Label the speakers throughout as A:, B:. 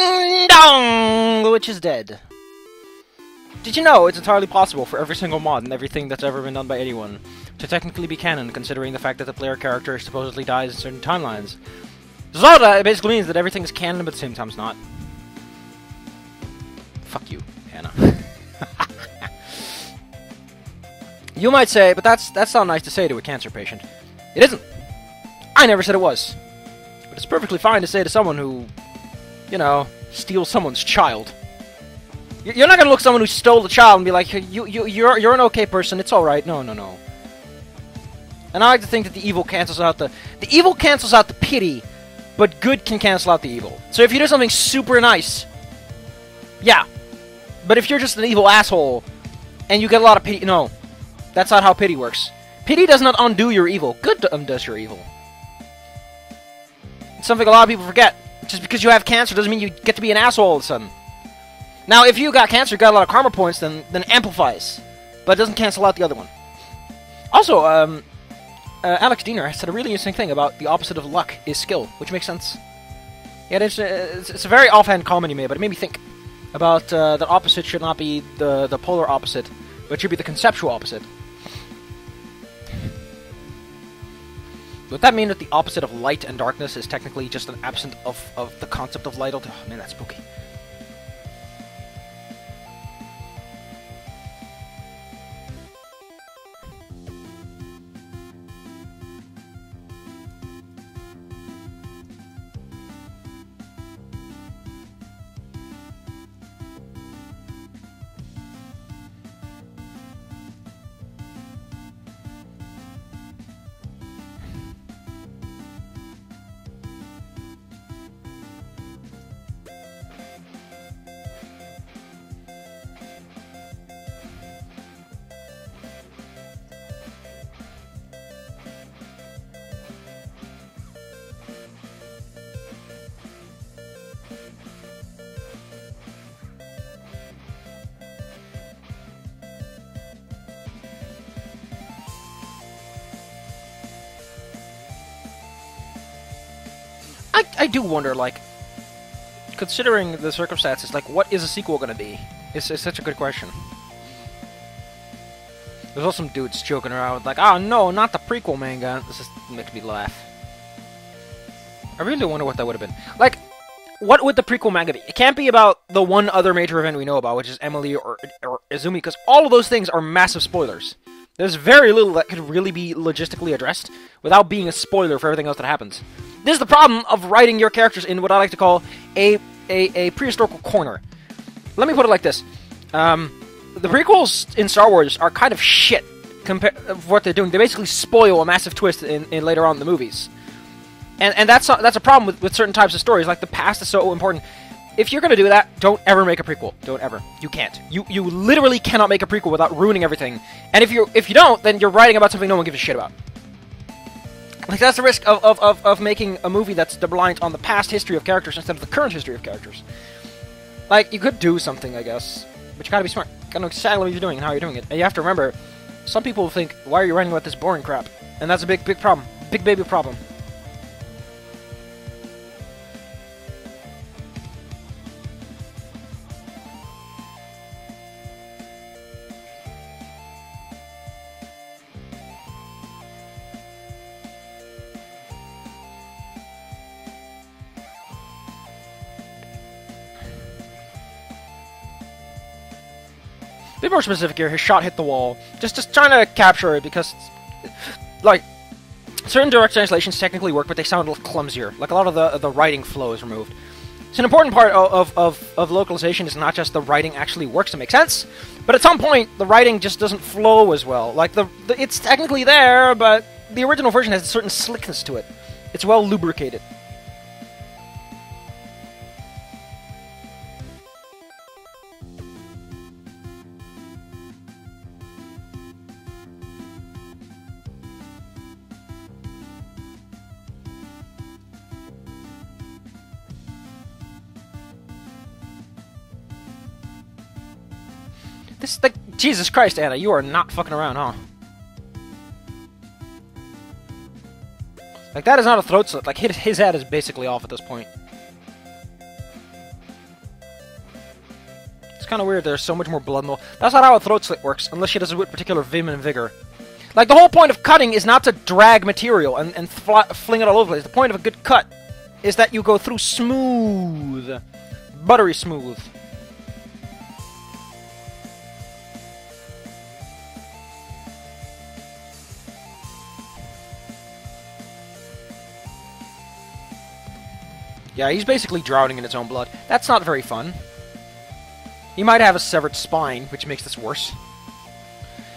A: Ding dong! The witch is dead. Did you know it's entirely possible for every single mod and everything that's ever been done by anyone to technically be canon, considering the fact that the player character supposedly dies in certain timelines? Zelda, it basically means that everything is canon, but at the same time it's not. Fuck you, Hannah. You might say, but that's not nice to say to a cancer patient. It isn't. I never said it was. But it's perfectly fine to say to someone who, you know, steals someone's child. You're not gonna look at someone who stole the child and be like, you're an okay person, it's alright. No, no, no. And I like to think that the evil cancels out the pity, but good can cancel out the evil. So if you do something super nice, yeah. But if you're just an evil asshole, and you get a lot of pity, no. That's not how pity works. Pity does not undo your evil. Good undoes your evil. It's something a lot of people forget. Just because you have cancer doesn't mean you get to be an asshole all of a sudden. Now, if you got cancer, got a lot of karma points, then amplifies. But it doesn't cancel out the other one. Also, Alex Diener said a really interesting thing about the opposite of luck is skill, which makes sense. Yeah, it's a very offhand comment he made, but it made me think about the opposite should not be the polar opposite, but should be the conceptual opposite. Would that mean that the opposite of light and darkness is technically just an absence of the concept of light? Oh man, that's spooky. I do wonder, like, considering the circumstances, like, what is a sequel gonna be? It's such a good question. There's also some dudes joking around, like, oh no, not the prequel manga. This just makes me laugh. I really wonder what that would have been. Like, what would the prequel manga be? It can't be about the one other major event we know about, which is Emily or Izumi, because all of those things are massive spoilers. There's very little that could really be logistically addressed without being a spoiler for everything else that happens. This is the problem of writing your characters in what I like to call a prehistorical corner. Let me put it like this. The prequels in Star Wars are kind of shit compared to what they're doing. They basically spoil a massive twist in later on in the movies. And that's a problem with certain types of stories. Like, the past is so important. If you're going to do that, don't ever make a prequel. Don't ever. You can't. You literally cannot make a prequel without ruining everything. And if you don't, then you're writing about something no one gives a shit about. Like, that's the risk of making a movie that's reliant on the past history of characters instead of the current history of characters. Like, you could do something, I guess, but you gotta be smart. You gotta know exactly what you're doing and how you're doing it. And you have to remember, some people will think, why are you writing about this boring crap? And that's a big problem. Big baby problem. A bit more specific here, his shot hit the wall. Just trying to capture it because, like, certain direct translations technically work, but they sound a little clumsier. Like, a lot of the writing flow is removed. So an important part of localization is not just the writing actually works to make sense, but at some point, the writing just doesn't flow as well. Like, it's technically there, but the original version has a certain slickness to it. It's well lubricated. This, like, Jesus Christ, Anna, you are not fucking around, huh? Like, that is not a throat slit. Like, his head is basically off at this point. kind of weird there's so much more blood. That's not how a throat slit works, unless she does it with particular vim and vigor. Like, the whole point of cutting is not to drag material and fling it all over the place. The point of a good cut is that you go through smooth. Buttery smooth. Yeah, he's basically drowning in his own blood. That's not very fun. He might have a severed spine, which makes this worse.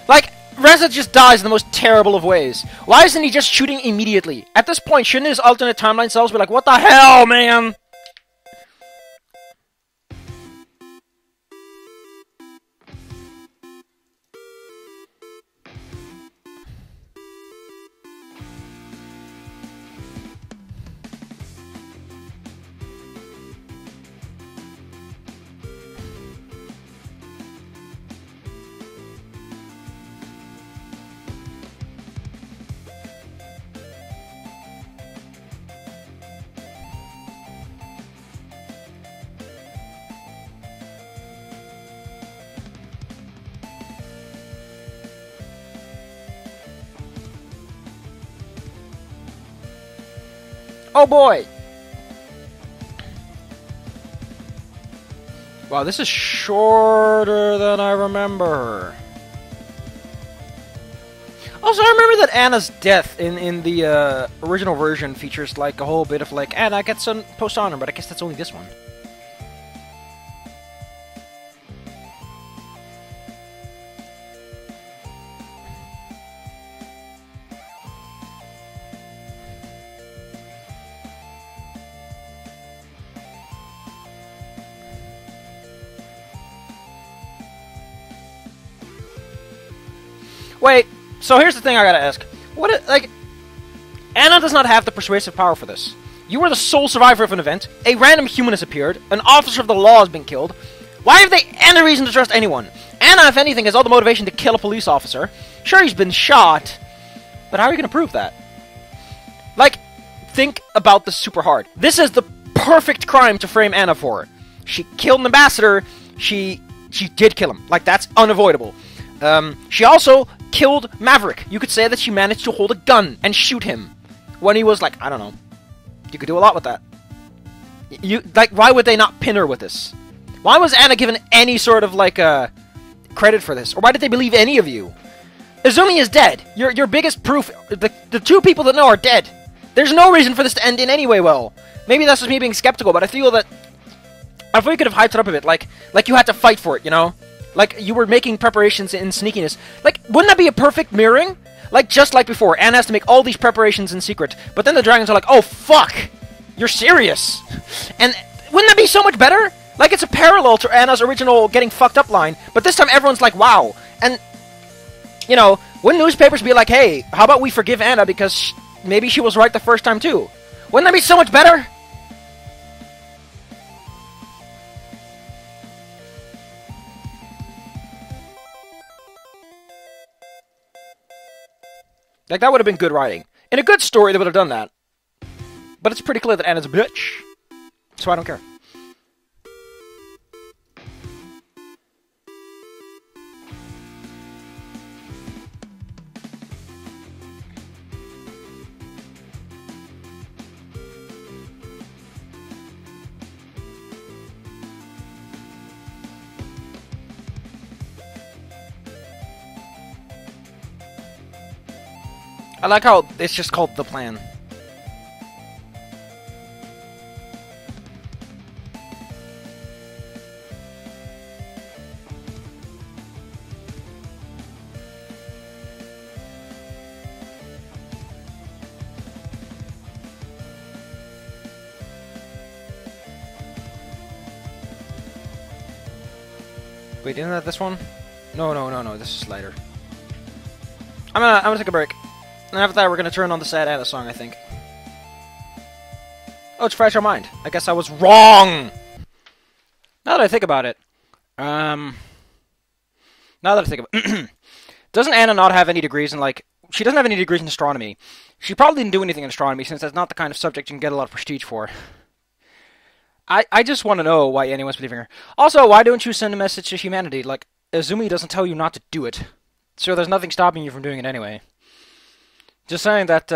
A: Like, Reza just dies in the most terrible of ways. Why isn't he just shooting immediately? At this point, shouldn't his alternate timeline selves be like, what the hell, man? Oh boy! Wow, this is shorter than I remember. Also, I remember that Anna's death in the original version features like a whole bit of like, Anna gets some post-honor, but I guess that's only this one. Wait, so here's the thing I gotta ask. Like, Anna does not have the persuasive power for this. You are the sole survivor of an event, a random human has appeared, an officer of the law has been killed. Why have they any reason to trust anyone? Anna, if anything, has all the motivation to kill a police officer. Sure, he's been shot, but how are you gonna prove that? Like, think about this super hard. This is the perfect crime to frame Anna for. She killed an ambassador, she did kill him. Like, that's unavoidable. She also killed Maverick. You could say that she managed to hold a gun and shoot him when he was like, I don't know. You could do a lot with that. Like, why would they not pin her with this? Why was Anna given any sort of, like, credit for this? Or why did they believe any of you? Izumi is dead. Your biggest proof, the two people that know are dead. There's no reason for this to end in any way well. Maybe that's just me being skeptical, but I feel you could have hyped it up a bit. Like you had to fight for it, you know? Like, you were making preparations in sneakiness. Like, wouldn't that be a perfect mirroring? Like, just like before, Anna has to make all these preparations in secret, but then the dragons are like, oh, fuck! You're serious! And wouldn't that be so much better? Like, it's a parallel to Anna's original getting fucked up line, but this time everyone's like, wow. And, you know, wouldn't newspapers be like, hey, how about we forgive Anna because maybe she was right the first time too? Wouldn't that be so much better? Like, that would have been good writing. In a good story, they would have done that. But it's pretty clear that Anna's a bitch. So I don't care. I like how it's just called The Plan. Wait, isn't that this one? No, this is later. I'm gonna take a break. And after that, we're gonna turn on the Sad Anna song, I think. Oh, it's Fresh Your Mind. I guess I was wrong! Now that I think about it. Doesn't Anna not have any degrees in, like... She doesn't have any degrees in astronomy. She probably didn't do anything in astronomy, since that's not the kind of subject you can get a lot of prestige for. I just want to know why anyone's believing her. Also, why don't you send a message to humanity? Like, Izumi doesn't tell you not to do it. So there's nothing stopping you from doing it anyway. Just saying that,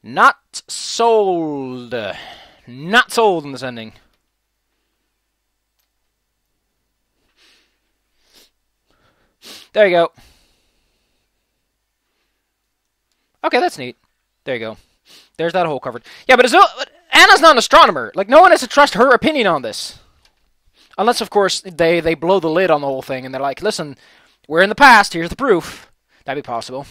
A: not sold. Not sold in this ending. There you go. Okay, that's neat. There you go. There's that hole covered. Yeah, but Anna's not an astronomer. Like, no one has to trust her opinion on this. Unless, of course, they blow the lid on the whole thing and they're like, listen, we're in the past, here's the proof. That'd be possible.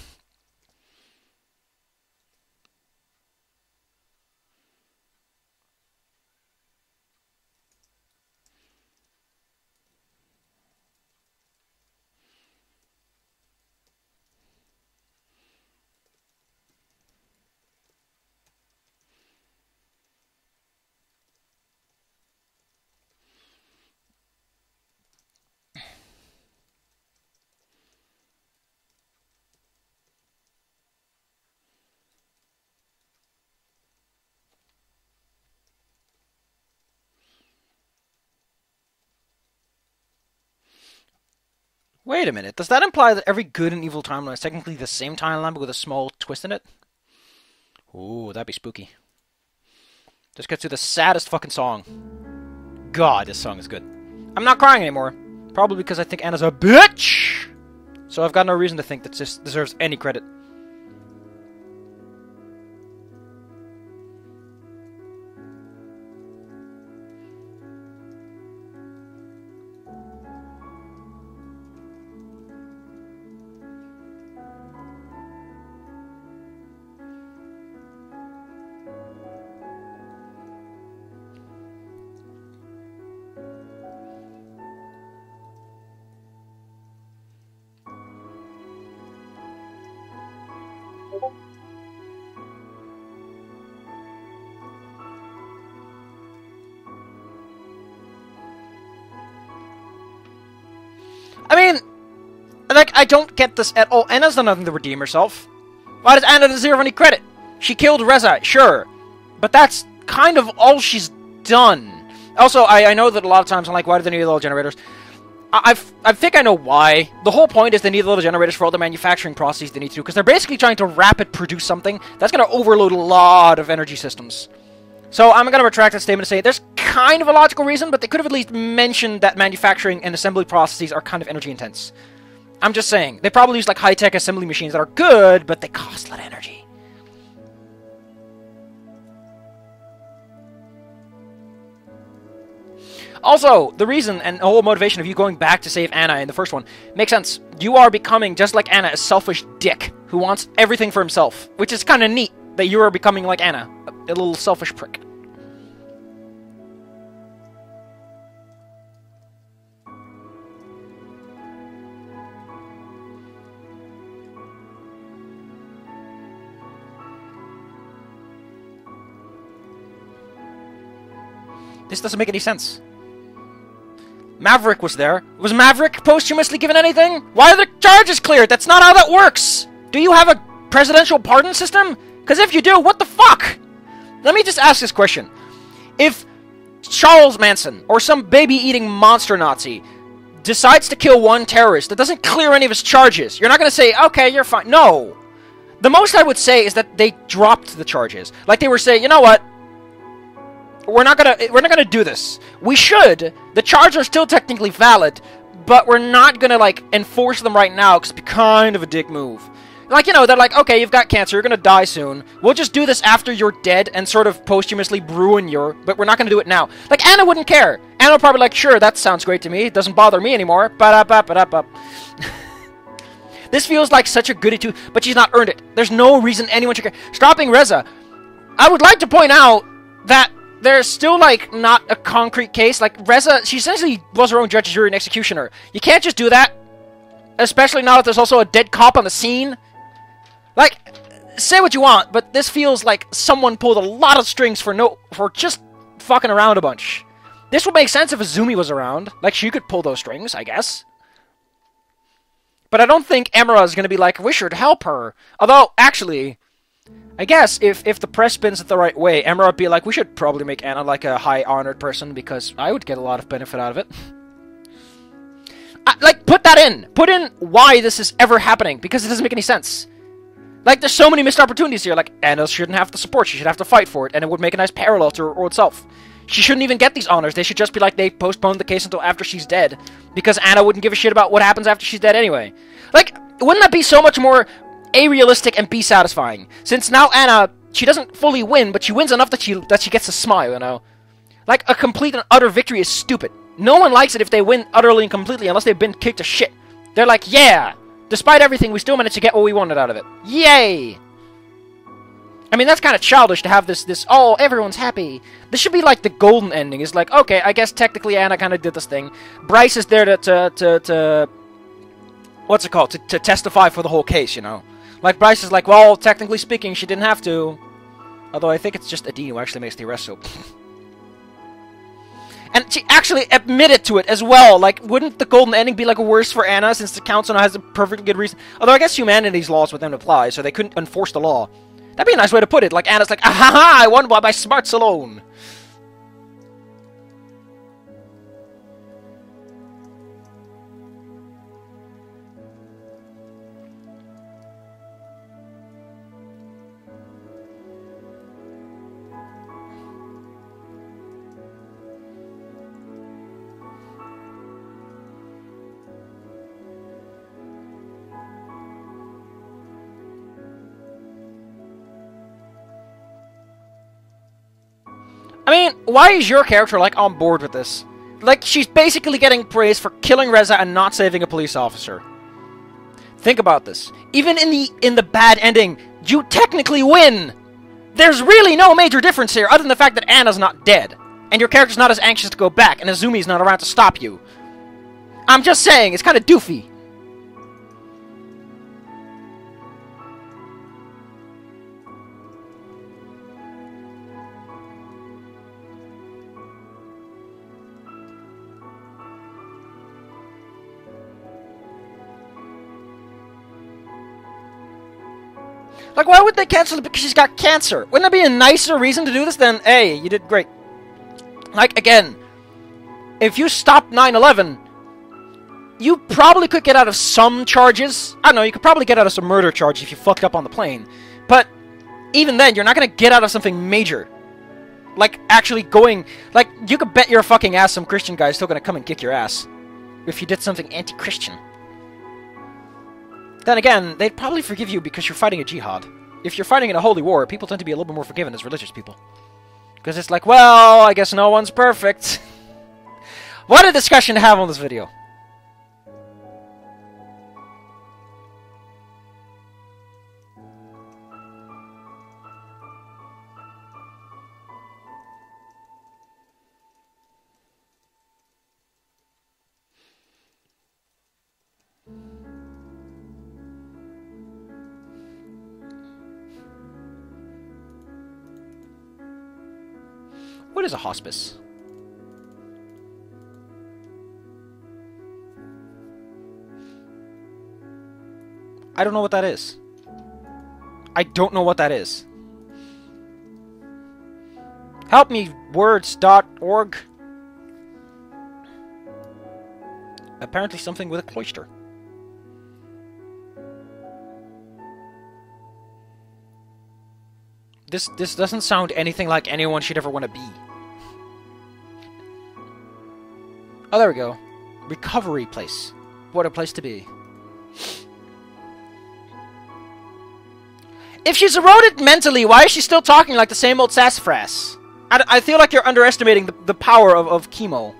A: Wait a minute, does that imply that every good and evil timeline is technically the same timeline but with a small twist in it? Ooh, that'd be spooky. Just get to the saddest fucking song. God, this song is good. I'm not crying anymore. Probably because I think Anna's a bitch! So I've got no reason to think that this deserves any credit. I mean, like, I don't get this at all. Anna's done nothing to redeem herself. Why does Anna deserve any credit? She killed Reza, sure. But that's kind of all she's done. Also, I know that a lot of times I'm like, why do they need little generators? I think I know why. The whole point is they need little generators for all the manufacturing processes they need to do, because they're basically trying to rapid produce something that's going to overload a lot of energy systems. So I'm going to retract that statement and say there's kind of a logical reason, but they could have at least mentioned that manufacturing and assembly processes are kind of energy intense. I'm just saying. They probably use like high-tech assembly machines that are good, but they cost a lot of energy. Also, the reason and the whole motivation of you going back to save Anna in the first one makes sense. You are becoming, just like Anna, a selfish dick who wants everything for himself, which is kind of neat that you are becoming like Anna, a little selfish prick. This doesn't make any sense. Maverick was there. Was Maverick posthumously given anything? Why are the charges cleared? That's not how that works! Do you have a presidential pardon system? Because if you do, what the fuck? Let me just ask this question. If Charles Manson, or some baby-eating monster Nazi, decides to kill one terrorist that doesn't clear any of his charges, you're not going to say, okay, you're fine. No. The most I would say is that they dropped the charges. Like they were saying, you know what? We're not gonna do this. We should. The charges are still technically valid, but we're not gonna like enforce them right now because it'd be kind of a dick move. Like, you know, they're like, okay, you've got cancer, you're gonna die soon. We'll just do this after you're dead and sort of posthumously ruin your, but we're not gonna do it now. Like, Anna wouldn't care. Anna would probably like, sure, that sounds great to me. It doesn't bother me anymore. Ba-da-ba-ba-da-ba. This feels like such a goody too, but she's not earned it. There's no reason anyone should care. Stopping Reza. I would like to point out that there's still, like, not a concrete case. Like, Reza, she essentially was her own judge, jury, and executioner. You can't just do that. Especially now that there's also a dead cop on the scene. Like, say what you want, but this feels like someone pulled a lot of strings for just fucking around a bunch. This would make sense if Izumi was around. Like, she could pull those strings, I guess. But I don't think Emira is going to be like, we should help her. Although, actually, I guess if the press spins it the right way, Emma would be like, we should probably make Anna like a high honored person because I would get a lot of benefit out of it. Like, put that in. Put in why this is ever happening, because it doesn't make any sense. Like, there's so many missed opportunities here. Like, Anna shouldn't have the support. She should have to fight for it, and it would make a nice parallel to her old self. She shouldn't even get these honors. They should just be like, they postponed the case until after she's dead, because Anna wouldn't give a shit about what happens after she's dead anyway. Like, wouldn't that be so much more A-realistic and B-satisfying? Since now Anna, she doesn't fully win, but she wins enough that she gets a smile, you know? Like, a complete and utter victory is stupid. No one likes it if they win utterly and completely, unless they've been kicked to shit. They're like, yeah! Despite everything, we still managed to get what we wanted out of it. Yay! I mean, that's kind of childish to have this, oh, everyone's happy. This should be like the golden ending. It's like, okay, I guess technically Anna kind of did this thing. Bryce is there to what's it called? To testify for the whole case, you know? Like, Bryce is like, well, technically speaking, she didn't have to. Although I think it's just Adine who actually makes the arrest, so... And she actually admitted to it as well. Like, wouldn't the golden ending be, like, worse for Anna since the council has a perfectly good reason? Although I guess humanity's laws with them apply, so they couldn't enforce the law. That'd be a nice way to put it. Like, Anna's like, ah-ha-ha, I won by my smarts alone. I mean, why is your character, like, on board with this? Like, she's basically getting praise for killing Reza and not saving a police officer. Think about this. Even in the bad ending, you technically win! There's really no major difference here, other than the fact that Anna's not dead. And your character's not as anxious to go back, and Izumi's not around to stop you. I'm just saying, it's kind of doofy. Like, why would they cancel it because she's got cancer? Wouldn't that be a nicer reason to do this than, hey, you did great? Like, again, if you stopped 9/11, you probably could get out of some charges. I don't know, you could probably get out of some murder charges if you fucked up on the plane. But even then, you're not going to get out of something major. Like, actually going... Like, you could bet your fucking ass some Christian guy is still going to come and kick your ass if you did something anti-Christian. Then again, they'd probably forgive you because you're fighting a jihad. If you're fighting in a holy war, people tend to be a little bit more forgiving as religious people. Because it's like, well, I guess no one's perfect. What a discussion to have on this video. What is a hospice? I don't know what that is. I don't know what that is. Help me, words.org. Apparently something with a cloister. This doesn't sound anything like anyone should ever want to be. Oh, there we go. Recovery place. What a place to be. If she's eroded mentally, why is she still talking like the same old sassafras? I feel like you're underestimating the power of chemo.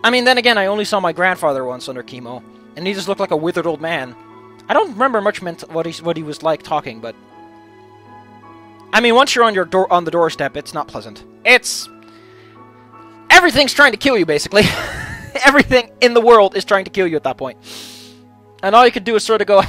A: I mean, then again, I only saw my grandfather once under chemo, and he just looked like a withered old man. I don't remember much what he was like talking, but... I mean, once you're on the doorstep, it's not pleasant. It's... Everything's trying to kill you, basically. Everything in the world is trying to kill you at that point. And all you can do is sort of go...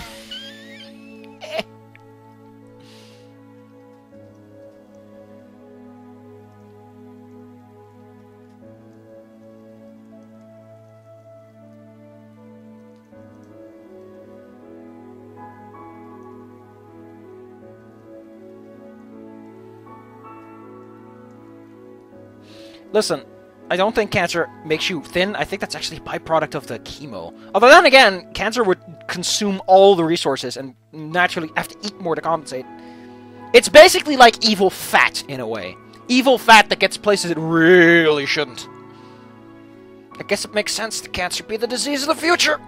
A: Listen, I don't think cancer makes you thin. I think that's actually a byproduct of the chemo. Although then again, cancer would consume all the resources and naturally have to eat more to compensate. It's basically like evil fat, in a way. Evil fat that gets places it really shouldn't. I guess it makes sense that cancer be the disease of the future.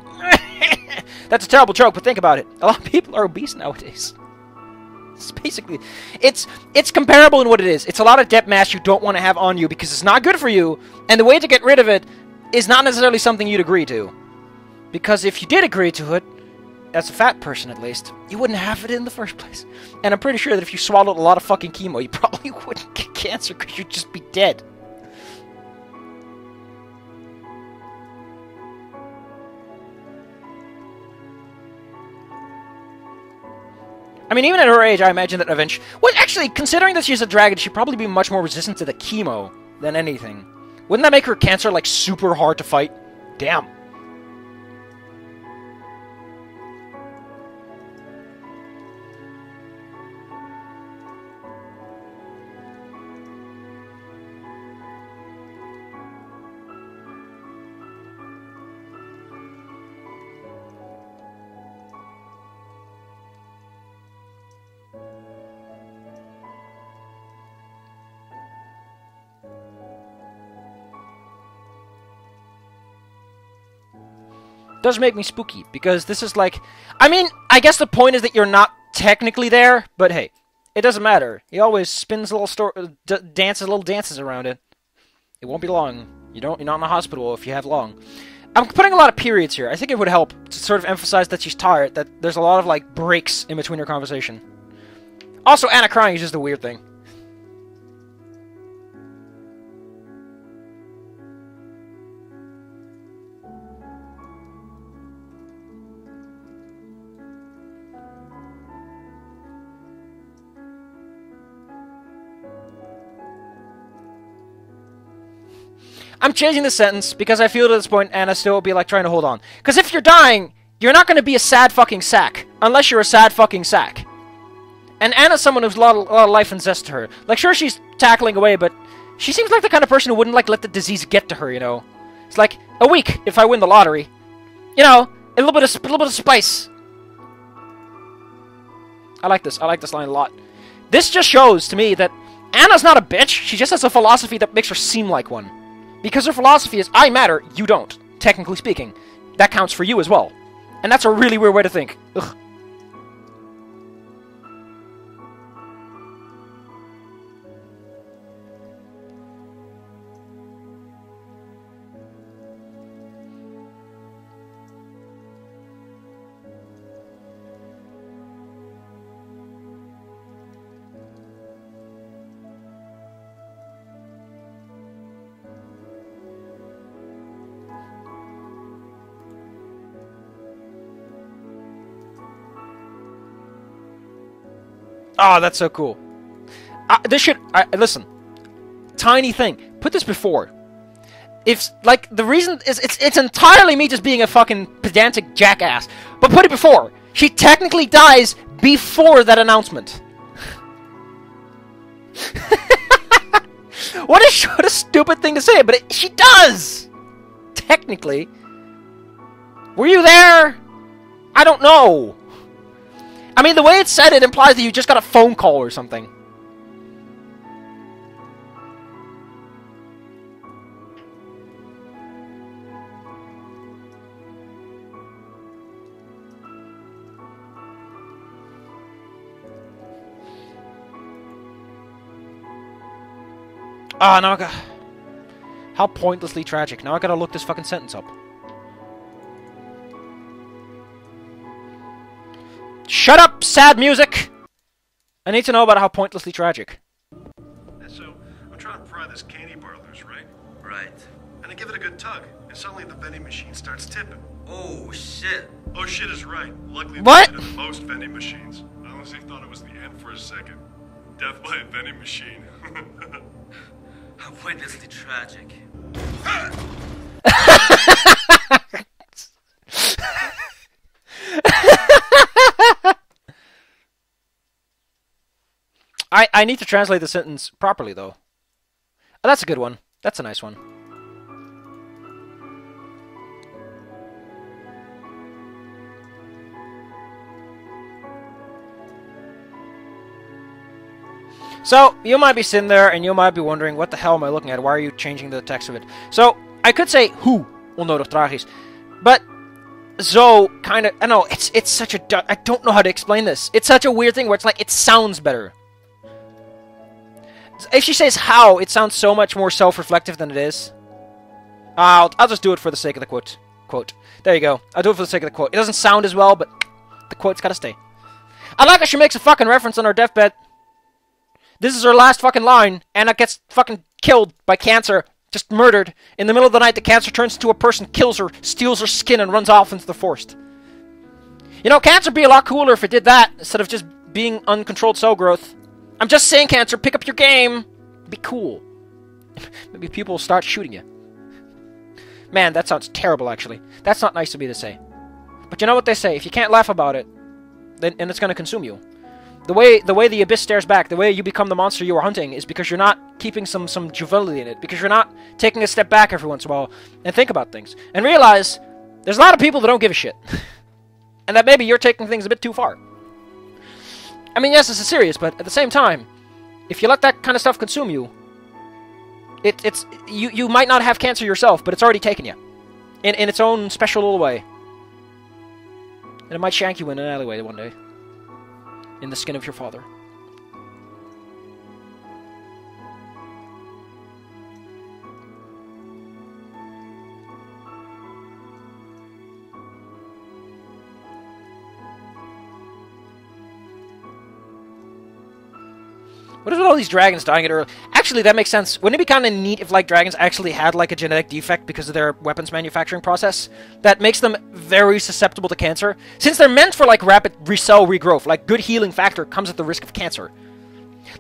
A: That's a terrible joke, but think about it. A lot of people are obese nowadays. It's basically... It's comparable in what it is. It's a lot of dead mass you don't want to have on you because it's not good for you, and the way to get rid of it is not necessarily something you'd agree to. Because if you did agree to it, as a fat person at least, you wouldn't have it in the first place. And I'm pretty sure that if you swallowed a lot of fucking chemo, you probably wouldn't get cancer because you'd just be dead. I mean, even at her age, I imagine that eventually... Well, actually, considering that she's a dragon, she'd probably be much more resistant to the chemo than anything. Wouldn't that make her cancer, like, super hard to fight? Damn. Does make me spooky, because this is like... I mean, I guess the point is that you're not technically there, but hey, it doesn't matter. He always spins little little dances around it. It won't be long. You're not in the hospital if you have long. I'm putting a lot of periods here. I think it would help to sort of emphasize that she's tired, that there's a lot of, like, breaks in between her conversation. Also, Anna crying is just a weird thing. I'm changing the sentence because I feel at this point Anna still will be like trying to hold on. Because if you're dying, you're not going to be a sad fucking sack. Unless you're a sad fucking sack. And Anna's someone who's a lot of life and zest to her. Like, sure, she's tackling away, but she seems like the kind of person who wouldn't, like, let the disease get to her, you know? It's like, a week if I win the lottery. You know, a little bit of spice. I like this line a lot. This just shows to me that Anna's not a bitch. She just has a philosophy that makes her seem like one. Because her philosophy is, I matter, you don't. Technically speaking. That counts for you as well. And that's a really weird way to think. Ugh. Oh, that's so cool. This should... listen. Tiny thing. Put this before. If, like, the reason is... It's entirely me just being a fucking pedantic jackass. But put it before. She technically dies before that announcement. What a stupid thing to say, but she does! Technically. Were you there? I don't know. I mean, the way it's said, it implies that you just got a phone call or something. Ah, now I got... How pointlessly tragic. Now I gotta look this fucking sentence up. Shut up, sad music! I need to know about how pointlessly tragic.
B: So, I'm trying to pry this candy bar loose, right?
C: Right.
B: And I give it a good tug, and suddenly the vending machine starts tipping.
C: Oh, shit.
B: Oh, shit is right. Luckily,
A: What?
B: they did most vending machines. I honestly thought it was the end for a second. Death by a vending machine.
C: How pointlessly tragic.
A: I need to translate the sentence properly, though. Oh, that's a good one. That's a nice one. So, you might be sitting there and you might be wondering, what the hell am I looking at? Why are you changing the text of it? So, I could say, who, onnodig tragisch. But, zo, kind of, I don't know, it's such a, I don't know how to explain this. It's such a weird thing where it's like, it sounds better. If she says how, it sounds so much more self-reflective than it is. I'll just do it for the sake of the quote. There you go. I'll do it for the sake of the quote. It doesn't sound as well, but the quote's gotta stay. I like how she makes a fucking reference on her deathbed. This is her last fucking line. Anna gets fucking killed by cancer. Just murdered. In the middle of the night, the cancer turns into a person, kills her, steals her skin, and runs off into the forest. You know, cancer would be a lot cooler if it did that, instead of just being uncontrolled cell growth. I'm just saying, cancer, pick up your game. Be cool. Maybe people will start shooting you. Man, that sounds terrible, actually. That's not nice of me to say. But you know what they say, if you can't laugh about it, then it's going to consume you. The way the abyss stares back, the way you become the monster you are hunting, is because you're not keeping some juvenility in it. Because you're not taking a step back every once in a while and think about things. And realize, there's a lot of people that don't give a shit. And that maybe you're taking things a bit too far. I mean, yes, this is serious, but at the same time, if you let that kind of stuff consume you, you might not have cancer yourself, but it's already taken you. In its own special little way. And it might shank you in an alleyway one day. In the skin of your father. What is with all these dragons dying at early? Actually, that makes sense. Wouldn't it be kind of neat if, like, dragons actually had, like, a genetic defect because of their weapons manufacturing process that makes them very susceptible to cancer? Since they're meant for, like, rapid cell regrowth, like, good healing factor comes at the risk of cancer.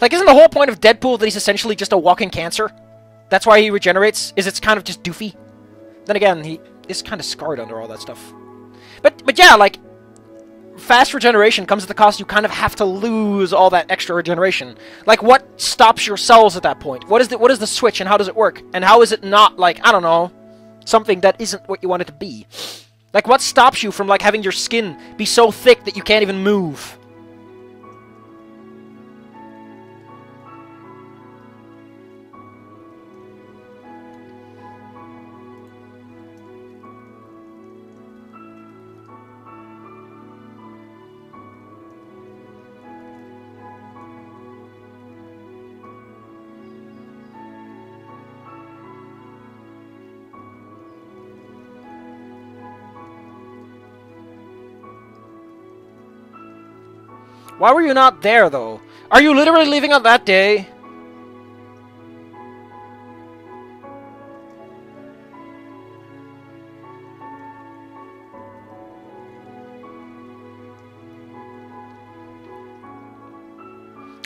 A: Like, isn't the whole point of Deadpool that he's essentially just a walking cancer? That's why he regenerates, is it's kind of just doofy? Then again, he is kind of scarred under all that stuff. But yeah, like, fast regeneration comes at the cost you kind of have to lose all that extra regeneration. Like, what stops your cells at that point? What is the switch, and how does it work? And how is it not, like, I don't know, something that isn't what you want it to be? Like, what stops you from, like, having your skin be so thick that you can't even move? Why were you not there, though? Are you literally leaving on that day?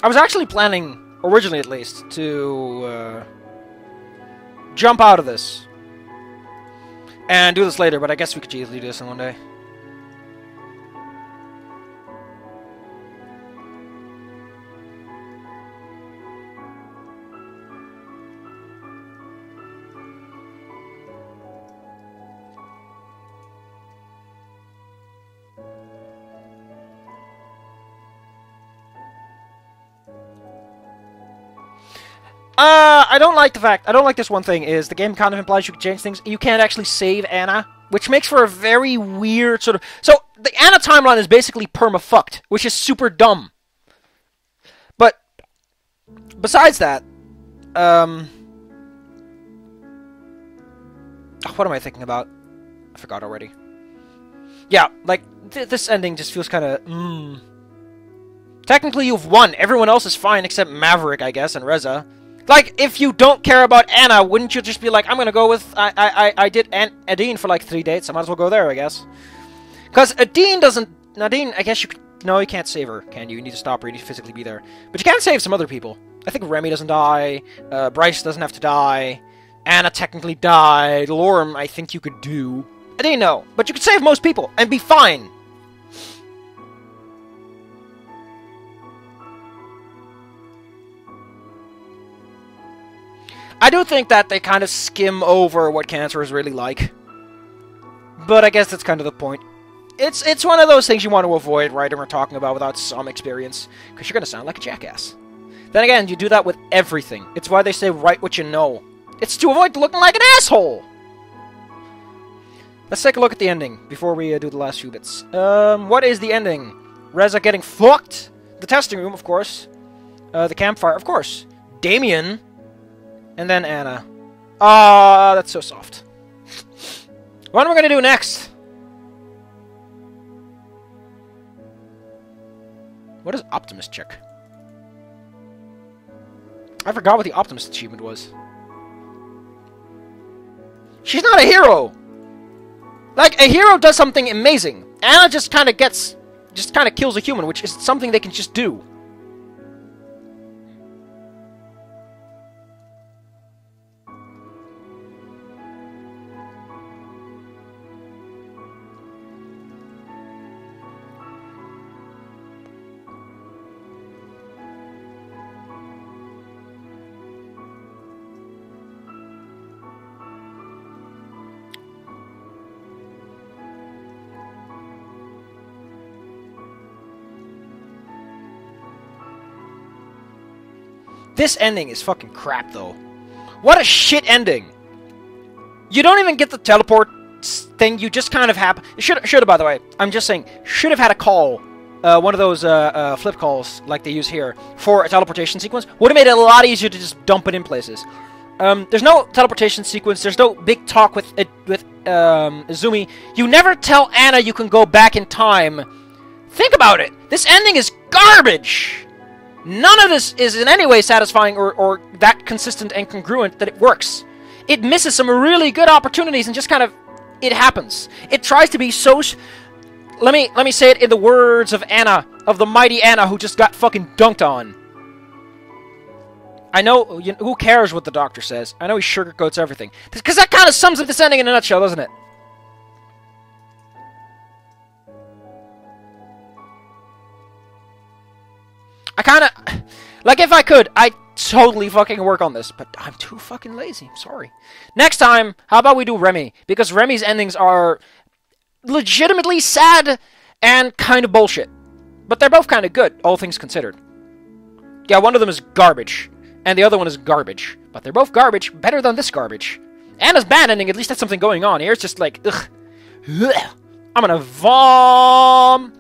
A: I was actually planning, originally at least, to jump out of this and do this later, but I guess we could easily do this in one day. I don't like the fact, I don't like this one thing, is the game kind of implies you can change things. You can't actually save Anna, which makes for a very weird sort of... So, the Anna timeline is basically perma-fucked, which is super dumb. But, besides that, what am I thinking about? I forgot already. Yeah, like, this ending just feels kind of, Technically, you've won. Everyone else is fine except Maverick, I guess, and Reza. Like, if you don't care about Anna, wouldn't you just be like, I'm gonna go with... I did Adine for like 3 dates. I might as well go there, I guess. Because Adine doesn't... Nadine, I guess you could... No, you can't save her, can you? You need to stop her. You need to physically be there. But you can save some other people. I think Remy doesn't die. Bryce doesn't have to die. Anna technically died. Lorem, I think you could do. Adine, no. But you could save most people and be fine. I do think that they kind of skim over what cancer is really like. But I guess that's kind of the point. It's one of those things you want to avoid, right, when we're talking about without some experience, because you're going to sound like a jackass. Then again, you do that with everything. It's why they say write what you know. It's to avoid looking like an asshole! Let's take a look at the ending before we do the last few bits. What is the ending? Reza getting fucked? The testing room, of course. The campfire, of course. Damien. And then Anna. Ah, that's so soft. What am I gonna do next? What is Optimist check? I forgot what the Optimist achievement was. She's not a hero! Like, a hero does something amazing. Anna just kind of kills a human, which is something they can just do. This ending is fucking crap, though. What a shit ending! You don't even get the teleport thing, you just kind of have... Should have, by the way. I'm just saying, should have had a call. One of those flip calls, like they use here, for a teleportation sequence. Would have made it a lot easier to just dump it in places. There's no teleportation sequence, there's no big talk with Izumi. You never tell Anna you can go back in time. Think about it! This ending is garbage! None of this is in any way satisfying or that consistent and congruent that it works. It misses some really good opportunities and just kind of... It happens. It tries to be so... Let me say it in the words of Anna, of the mighty Anna who just got fucking dunked on. I know... who cares what the doctor says? I know he sugarcoats everything. Because that kind of sums up this ending in a nutshell, doesn't it? I kind of... Like, if I could, I'd totally fucking work on this. But I'm too fucking lazy. I'm sorry. Next time, how about we do Remy? Because Remy's endings are legitimately sad and kind of bullshit. But they're both kind of good, all things considered. Yeah, one of them is garbage. And the other one is garbage. But they're both garbage, better than this garbage. Anna's bad ending, at least that's something going on. Here it's just like, ugh. I'm gonna vom...